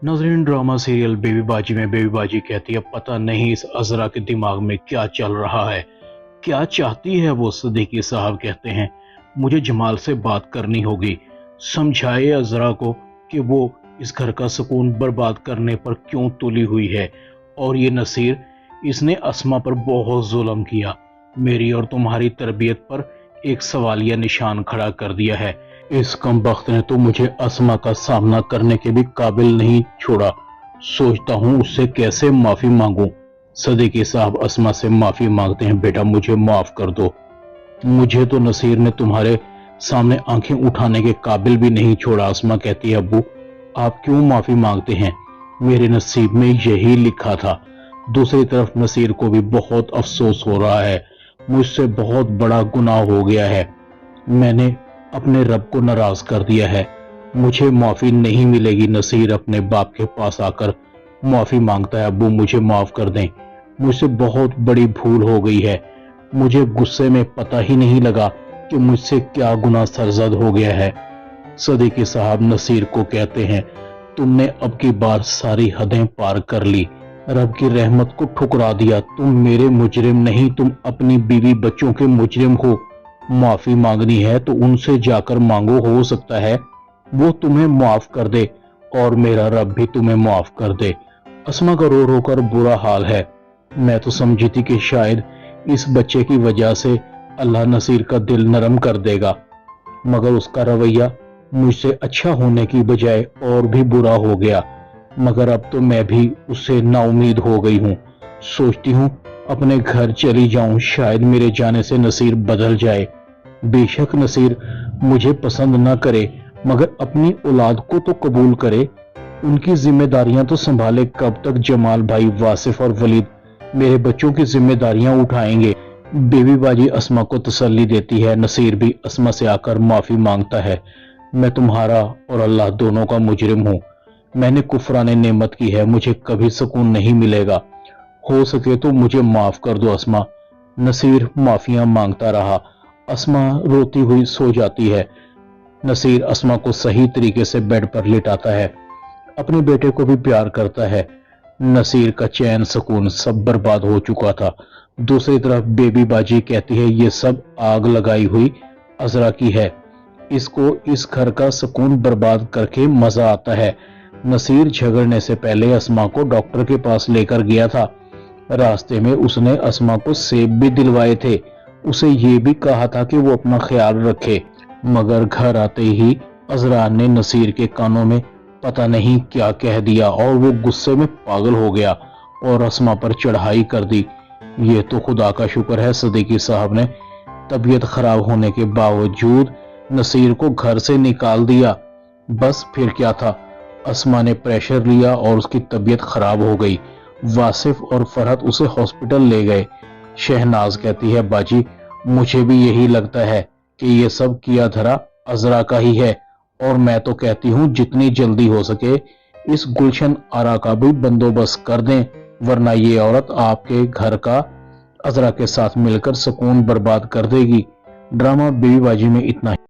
नाज़रीन, drama serial baby बाजी में बेबी बाजी कहती है पता नहीं इस अज़रा के दिमाग में क्या चल रहा है, क्या चाहती है वो। सदीकी साहब कहते हैं मुझे जमाल से बात करनी होगी, समझाए अज़रा को कि वो इस घर का सुकून बर्बाद करने पर क्यों तुली हुई है। और ये नसीर, इसने अस्मा पर बहुत जुल्म किया, मेरी और तुम्हारी तरबियत पर एक सवालिया निशान खड़ा कर दिया है। इस कमबख्त ने तो मुझे अस्मा का सामना करने के भी काबिल नहीं छोड़ा। सोचता हूँ उससे कैसे माफी मांगूं। सदीकी साहब अस्मा से माफी मांगते हैं, बेटा मुझे माफ कर दो, मुझे तो नसीर ने तुम्हारे सामने आंखें उठाने के काबिल भी नहीं छोड़ा। अस्मा कहती है अब्बू आप क्यों माफी मांगते हैं, मेरे नसीब में यही लिखा था। दूसरी तरफ नसीर को भी बहुत अफसोस हो रहा है, मुझसे बहुत बड़ा गुनाह हो गया है, मैंने अपने रब को नाराज कर दिया है, मुझे माफी नहीं मिलेगी। नसीर अपने बाप के पास आकर माफी मांगता है, अब्बू मुझे माफ कर दें, मुझसे बहुत बड़ी भूल हो गई है, मुझे गुस्से में पता ही नहीं लगा कि मुझसे क्या गुनाह सरजद हो गया है। सदीकी साहब नसीर को कहते हैं तुमने अब की बार सारी हदें पार कर ली, रब की रहमत को ठुकरा दिया, तुम मेरे मुजरिम नहीं, तुम अपनी बीवी बच्चों के मुजरिम हो। माफी मांगनी है तो उनसे जाकर मांगो, हो सकता है वो तुम्हें माफ कर दे और मेरा रब भी तुम्हें माफ कर दे। अस्मा का रो रो कर बुरा हाल है, मैं तो समझी थी कि शायद इस बच्चे की वजह से अल्लाह नसीर का दिल नरम कर देगा, मगर उसका रवैया मुझसे अच्छा होने की बजाय और भी बुरा हो गया। मगर अब तो मैं भी उससे नाउमीद हो गई हूँ, सोचती हूँ अपने घर चली जाऊं, शायद मेरे जाने से नसीर बदल जाए। बेशक नसीर मुझे पसंद ना करे, मगर अपनी औलाद को तो कबूल करे, उनकी जिम्मेदारियां तो संभाले। कब तक जमाल भाई, वासिफ और वलीद मेरे बच्चों की जिम्मेदारियां उठाएंगे। बेबी बाजी अस्मा को तसल्ली देती है, नसीर भी अस्मा से आकर माफी मांगता है, मैं तुम्हारा और अल्लाह दोनों का मुजरिम हूँ, मैंने कुफराने नेमत की है, मुझे कभी सुकून नहीं मिलेगा, हो सके तो मुझे माफ कर दो अस्मा। नसीर माफियां मांगता रहा, अस्मा रोती हुई सो जाती है। नसीर अस्मा को सही तरीके से बेड पर लिटाता है, अपने बेटे को भी प्यार करता है। नसीर का चैन सुकून सब बर्बाद हो चुका था। दूसरी तरफ बेबी बाजी कहती है ये सब आग लगाई हुई अज़रा की है, इसको इस घर का सुकून बर्बाद करके मजा आता है। नसीर झगड़ने से पहले अस्मा को डॉक्टर के पास लेकर गया था, रास्ते में उसने अस्मा को सेब भी दिलवाए थे, उसे ये भी कहा था कि वो अपना ख्याल रखे, मगर घर आते ही अज़रा ने नसीर के कानों में पता नहीं क्या कह दिया और वो गुस्से में पागल हो गया और अस्मा पर चढ़ाई कर दी। ये तो खुदा का शुक्र है सदीकी साहब ने तबीयत खराब होने के बावजूद नसीर को घर से निकाल दिया, बस फिर क्या था, अस्मा ने प्रेशर लिया और उसकी तबीयत खराब हो गई। वासिफ और फरहत उसे हॉस्पिटल ले गए। शहनाज कहती है बाजी मुझे भी यही लगता है कि ये सब किया धरा अज़रा का ही है, और मैं तो कहती हूँ जितनी जल्दी हो सके इस गुलशन आरा का भी बंदोबस्त कर दें, वरना ये औरत आपके घर का अज़रा के साथ मिलकर सुकून बर्बाद कर देगी। ड्रामा बेबी बाजी में इतना ही।